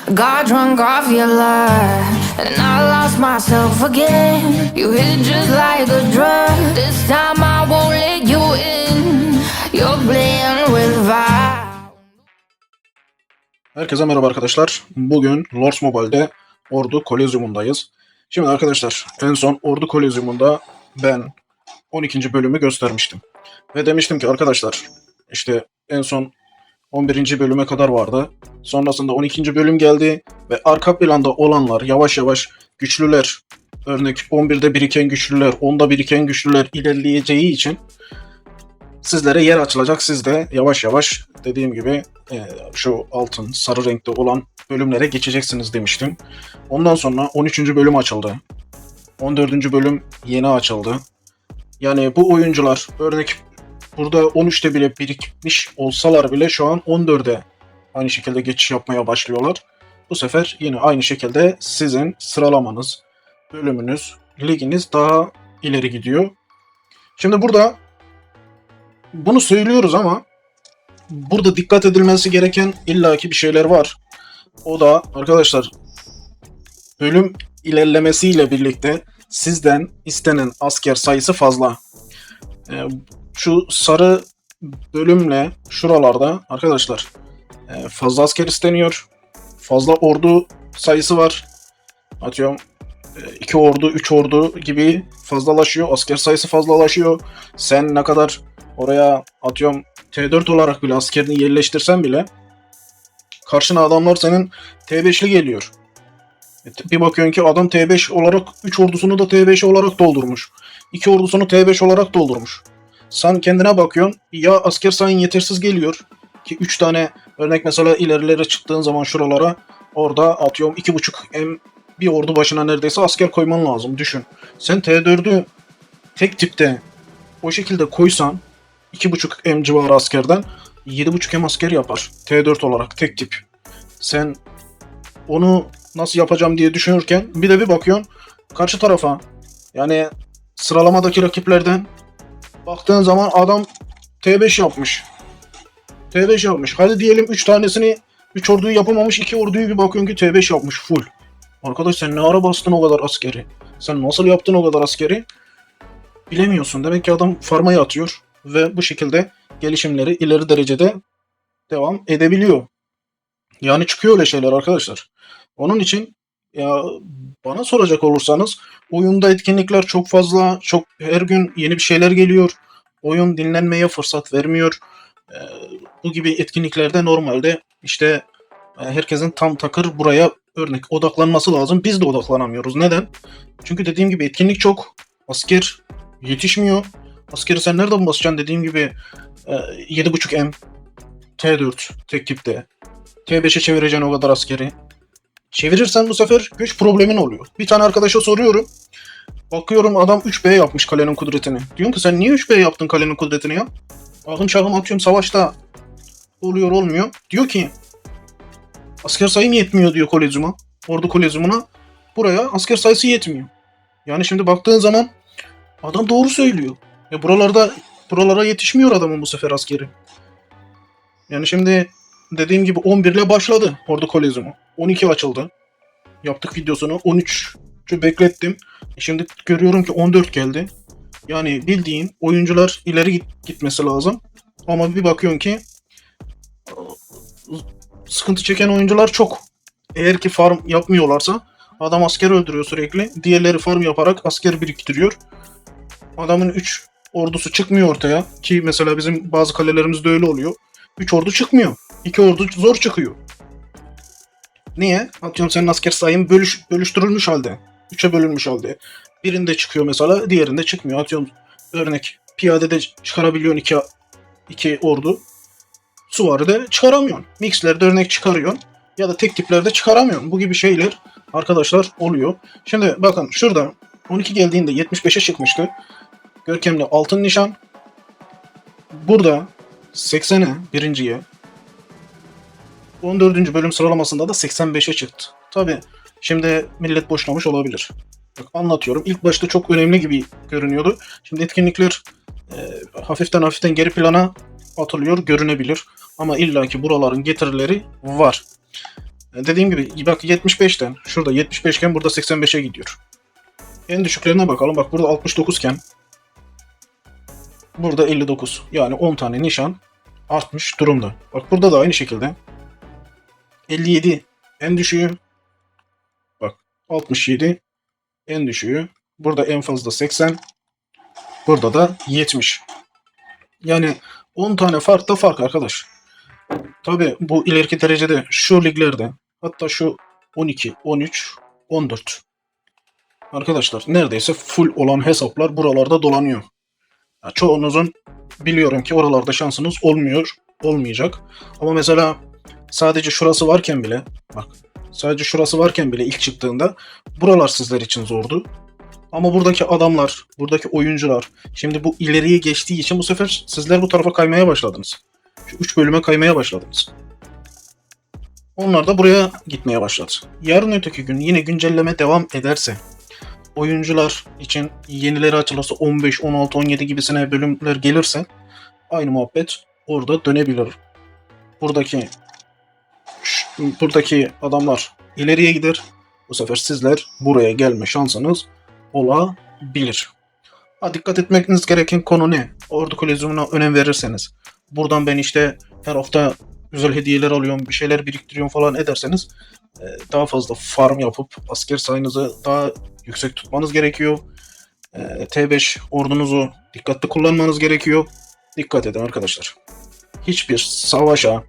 Got drunk off your love, and I lost myself again. You hit just like a drug. This time I won't let you in. You're playing with fire. Herkese merhaba arkadaşlar. Bugün Lords Mobile'de Ordu Kolezyumundayız. Şimdi arkadaşlar en son Ordu Kolezyumunda ben 12. bölümü göstermiştim. Ve demiştim ki arkadaşlar işte en son 11. bölüme kadar vardı. Sonrasında 12. bölüm geldi ve arka planda olanlar yavaş yavaş güçlüler, örnek 11'de biriken güçlüler, 10'da biriken güçlüler ilerleyeceği için sizlere yer açılacak. Siz de yavaş yavaş dediğim gibi şu altın, sarı renkte olan bölümlere geçeceksiniz demiştim. Ondan sonra 13. bölüm açıldı. 14. bölüm yeni açıldı. Yani bu oyuncular örnek burada 13'te bile birikmiş olsalar bile şu an 14'e aynı şekilde geçiş yapmaya başlıyorlar. Bu sefer yine aynı şekilde sizin sıralamanız, bölümünüz, liginiz daha ileri gidiyor. Şimdi burada bunu söylüyoruz ama burada dikkat edilmesi gereken illaki bir şeyler var. O da arkadaşlar bölüm ilerlemesiyle birlikte sizden istenen asker sayısı fazla. Şu sarı bölümle şuralarda arkadaşlar fazla asker isteniyor. Fazla ordu sayısı var. Atıyorum 2 ordu, 3 ordu gibi fazlalaşıyor. Asker sayısı fazlalaşıyor. Sen ne kadar oraya atıyorum T4 olarak bile askerini yerleştirsen bile karşına adamlar senin T5'li geliyor. Bir bakıyorsun ki adam T5 olarak 3 ordusunu da T5 olarak doldurmuş. 2 ordusunu T5 olarak doldurmuş. Sen kendine bakıyorsun ya asker sayın yetersiz geliyor ki 3 tane örnek mesela ilerilere çıktığın zaman şuralara orada atıyorum 2,5 M bir ordu başına neredeyse asker koyman lazım düşün. Sen T4'ü tek tipte o şekilde koysan 2,5 M civarı askerden 7,5 M asker yapar. T4 olarak tek tip. Sen onu nasıl yapacağım diye düşünürken bir bakıyorsun karşı tarafa yani sıralamadaki rakiplerden baktığın zaman adam T5 yapmış. T5 yapmış. Hadi diyelim 3 tanesini 3 orduyu yapamamış 2 orduyu bir bakıyorsun ki T5 yapmış full. Arkadaş sen ne ara bastın o kadar askeri? Sen nasıl yaptın o kadar askeri? Bilemiyorsun. Demek ki adam farmaya atıyor ve bu şekilde gelişimleri ileri derecede devam edebiliyor. Yani çıkıyor öyle şeyler arkadaşlar. Onun için ya bana soracak olursanız oyunda etkinlikler çok fazla, çok her gün yeni bir şeyler geliyor. Oyun dinlenmeye fırsat vermiyor. Bu gibi etkinliklerde normalde işte herkesin tam takır buraya örnek odaklanması lazım. Biz de odaklanamıyoruz. Neden? Çünkü dediğim gibi etkinlik çok. Asker yetişmiyor. Askeri sen nereden basacaksın dediğim gibi 7,5 M T4 tek tipte. T5'e çevireceksin o kadar askeri. Çevirirsen bu sefer güç problemin oluyor. Bir tane arkadaşa soruyorum. Bakıyorum adam 3B yapmış kalenin kudretini. Diyorum ki sen niye 3B yaptın kalenin kudretini ya? Ahım şahım atıyorum savaşta oluyor olmuyor. Diyor ki asker sayım yetmiyor diyor kolezyuma. Ordu kolezyumuna. Buraya asker sayısı yetmiyor. Yani şimdi baktığın zaman adam doğru söylüyor. Buralara yetişmiyor adamın bu sefer askeri. Yani şimdi dediğim gibi 11 ile başladı Ordu Kolezyumu. 12 açıldı. Yaptık videosunu. 13'ü beklettim. Şimdi görüyorum ki 14 geldi. Yani bildiğin oyuncular ileri gitmesi lazım. Ama bir bakıyorsun ki sıkıntı çeken oyuncular çok. Eğer ki farm yapmıyorlarsa adam asker öldürüyor sürekli. Diğerleri farm yaparak asker biriktiriyor. Adamın 3 ordusu çıkmıyor ortaya. Ki mesela bizim bazı kalelerimizde öyle oluyor. 3 ordu çıkmıyor. 2 ordu zor çıkıyor. Niye? Atıyorum senin asker sayın bölüştürülmüş halde. 3'e bölünmüş halde. Birinde çıkıyor mesela, diğerinde çıkmıyor. Atıyorum örnek piyadede çıkarabiliyorsun 2 ordu. Süvaride çıkaramıyorsun. Mixlerde örnek çıkarıyorsun. Ya da tek tiplerde çıkaramıyorsun. Bu gibi şeyler arkadaşlar oluyor. Şimdi bakın şurada 12 geldiğinde 75'e çıkmıştı. Görkemli altın nişan. Burada 80'e birinciye. 14. bölüm sıralamasında da 85'e çıktı. Tabi şimdi millet boşlamış olabilir. Bak anlatıyorum. İlk başta çok önemli gibi görünüyordu. Şimdi etkinlikler hafiften geri plana atılıyor, görünebilir. Ama illaki buraların getirileri var. Dediğim gibi bak 75'ten şurada 75 iken burada 85'e gidiyor. En düşüklerine bakalım. Bak burada 69 iken burada 59. Yani 10 tane nişan artmış durumda. Bak burada da aynı şekilde 57 en düşüğü. Bak 67 en düşüğü. Burada en fazla 80. Burada da 70. Yani 10 tane fark da fark arkadaş. Tabi bu ileriki derecede şu liglerde hatta şu 12, 13, 14. Arkadaşlar neredeyse full olan hesaplar buralarda dolanıyor. Ya çoğunuzun biliyorum ki oralarda şansınız olmuyor, olmayacak. Ama mesela sadece şurası varken bile, bak sadece şurası varken bile ilk çıktığında buralar sizler için zordu. Ama buradaki adamlar, buradaki oyuncular şimdi bu ileriye geçtiği için bu sefer sizler bu tarafa kaymaya başladınız. Şu 3 bölüme kaymaya başladınız. Onlar da buraya gitmeye başladı. Yarın öteki gün yine güncelleme devam ederse, oyuncular için yenileri açılırsa 15, 16, 17 gibisine bölümler gelirse aynı muhabbet orada dönebilir. Buradaki adamlar ileriye gider. Bu sefer sizler buraya gelme şansınız olabilir. Dikkat etmeniz gereken konu ne? Ordu Kolezyumuna önem verirseniz. Buradan ben işte her hafta güzel hediyeler alıyorum, bir şeyler biriktiriyorum falan ederseniz daha fazla farm yapıp asker sayınızı daha yüksek tutmanız gerekiyor. T5 ordunuzu dikkatli kullanmanız gerekiyor. Dikkat edin arkadaşlar. Hiçbir savaşa,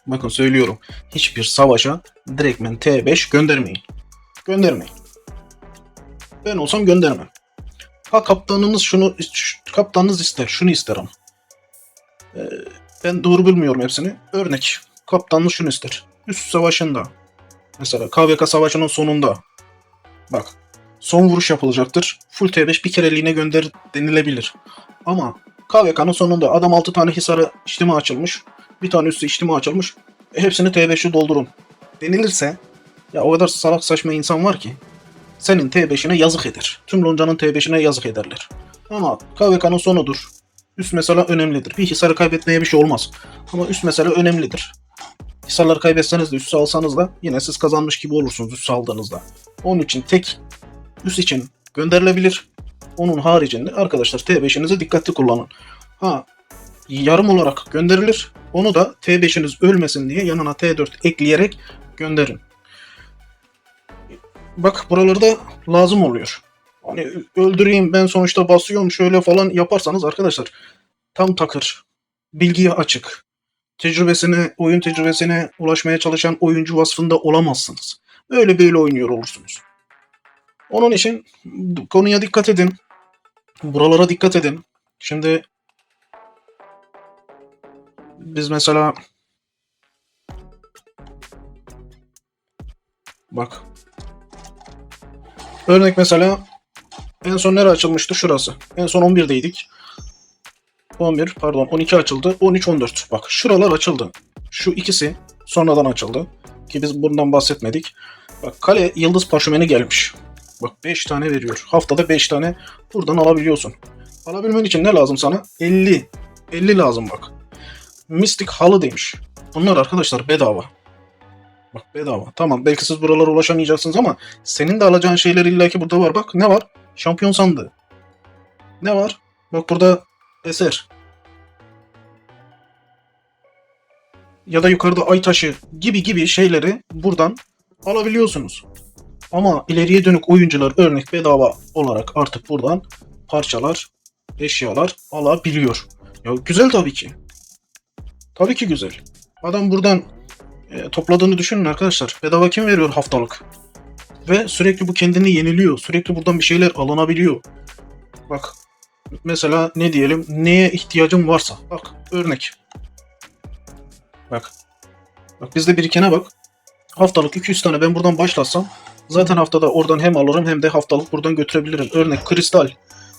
bakın söylüyorum, hiçbir savaşa direktmen T5 göndermeyin. Göndermeyin. Ben olsam göndermem. Kaptanınız ister, şunu ister ama. Ben doğru bilmiyorum hepsini. Örnek, kaptanınız şunu ister. Üst savaşında, mesela KVK savaşının sonunda, bak, son vuruş yapılacaktır. Full T5 bir kereliğine gönder denilebilir. Ama KVK'nın sonunda adam 6 tane hisarı içtima açılmış. Bir tane üstü içtima açılmış. Hepsini T5'i doldurun denilirse, ya o kadar salak saçma insan var ki senin T5'ine yazık eder. Tüm loncanın T5'ine yazık ederler. Ama KVK'nın sonudur. Üst mesela önemlidir. Bir hisarı kaybetmeye bir şey olmaz. Ama üst mesela önemlidir. Hisarları kaybetseniz de üstü alsanız da yine siz kazanmış gibi olursunuz üstü aldığınızda. Onun için tek üst için gönderilebilir. Onun haricinde arkadaşlar T5'inizi dikkatli kullanın. Yarım olarak gönderilir. Onu da T5'iniz ölmesin diye yanına T4 ekleyerek gönderin. Bak buralarda lazım oluyor. Hani öldüreyim ben sonuçta basıyorum şöyle falan yaparsanız arkadaşlar tam takır, bilgiye açık, oyun tecrübesine ulaşmaya çalışan oyuncu vasfında olamazsınız. Öyle böyle oynuyor olursunuz. Onun için konuya dikkat edin. Buralara dikkat edin. Şimdi biz mesela bak örnek mesela en son nere açılmıştı? Şurası. En son 11'deydik. 11 pardon 12 açıldı. 13 14. Bak şuralar açıldı. Şu ikisi sonradan açıldı. Ki biz bundan bahsetmedik. Bak kale yıldız parşömeni gelmiş. Bak 5 tane veriyor. Haftada 5 tane buradan alabiliyorsun. Alabilmen için ne lazım sana? 50. 50 lazım bak. Mistik halı demiş. Bunlar arkadaşlar bedava. Bak bedava. Tamam belki siz buralara ulaşamayacaksınız ama senin de alacağın şeyler illaki burada var. Bak ne var? Şampiyon sandığı. Ne var? Bak burada eser. Ya da yukarıda ay taşı gibi şeyleri buradan alabiliyorsunuz. Ama ileriye dönük oyuncular örnek bedava olarak artık buradan parçalar, eşyalar alabiliyor. Ya güzel tabii ki. Tabii ki güzel. Adam buradan topladığını düşünün arkadaşlar. Bedava kim veriyor haftalık? Ve sürekli bu kendini yeniliyor. Sürekli buradan bir şeyler alınabiliyor. Bak mesela ne diyelim? Neye ihtiyacım varsa. Bak örnek. Bak. Bak bizde birikene bak. Haftalık 200 tane ben buradan başlasam zaten haftada oradan hem alırım hem de haftalık buradan götürebilirim. Örnek kristal.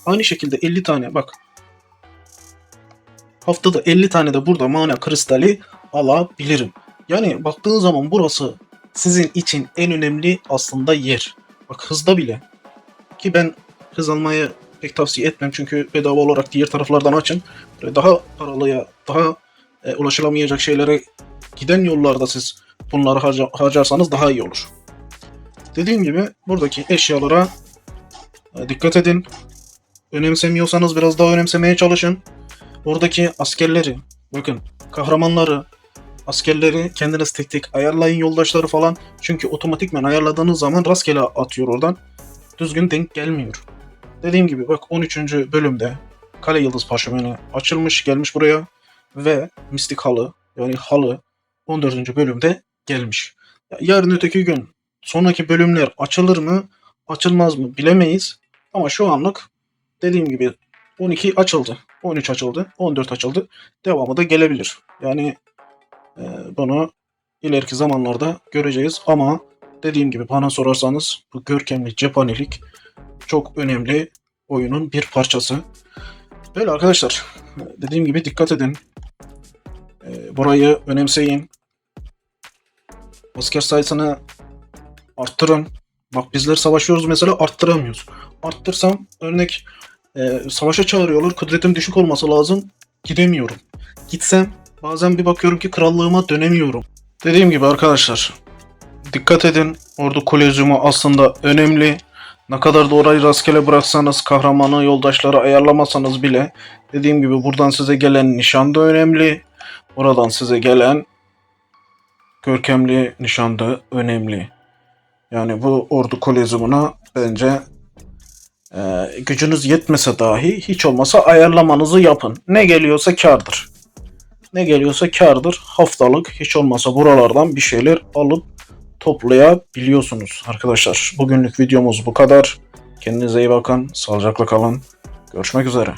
Aynı şekilde 50 tane bak. Haftada 50 tane de burada mana kristali alabilirim. Yani baktığın zaman burası sizin için en önemli aslında yer. Bak hızda bile. Ki ben hız almayı pek tavsiye etmem çünkü bedava olarak diğer taraflardan açın. Böyle daha paralıya, daha ulaşılamayacak şeylere giden yollarda siz bunları harcarsanız daha iyi olur. Dediğim gibi buradaki eşyalara dikkat edin. Önemsemiyorsanız biraz daha önemsemeye çalışın. Oradaki askerleri, bakın kahramanları, askerleri kendiniz tek tek ayarlayın, yoldaşları falan. Çünkü otomatikman ayarladığınız zaman rastgele atıyor oradan. Düzgün denk gelmiyor. Dediğim gibi bak 13. bölümde Kale Yıldız Parşömeni açılmış, gelmiş buraya. Ve Mistik Halı, yani halı 14. bölümde gelmiş. Yarın öteki gün sonraki bölümler açılır mı, açılmaz mı bilemeyiz. Ama şu anlık dediğim gibi 12 açıldı, 13 açıldı, 14 açıldı. Devamı da gelebilir. Yani bunu ileriki zamanlarda göreceğiz. Ama dediğim gibi bana sorarsanız bu görkemli cephanelik çok önemli oyunun bir parçası. Böyle arkadaşlar, dediğim gibi dikkat edin. Burayı önemseyin. Asker sayısını arttırın. Bak bizler savaşıyoruz mesela, arttıramıyoruz. Arttırsam örnek savaşa çağırıyorlar. Kudretim düşük olması lazım. Gidemiyorum. Gitsem bazen bir bakıyorum ki krallığıma dönemiyorum. Dediğim gibi arkadaşlar, dikkat edin. Ordu Kolezyumu aslında önemli. Ne kadar da orayı rastgele bıraksanız, kahramanı, yoldaşları ayarlamasanız bile, dediğim gibi buradan size gelen nişan da önemli. Oradan size gelen görkemli nişan da önemli. Yani bu Ordu Kolezyumuna bence gücünüz yetmese dahi hiç olmasa ayarlamanızı yapın. Ne geliyorsa kârdır. Ne geliyorsa kârdır. Haftalık hiç olmasa buralardan bir şeyler alıp toplayabiliyorsunuz arkadaşlar. Bugünlük videomuz bu kadar. Kendinize iyi bakın. Sağlıcakla kalın. Görüşmek üzere.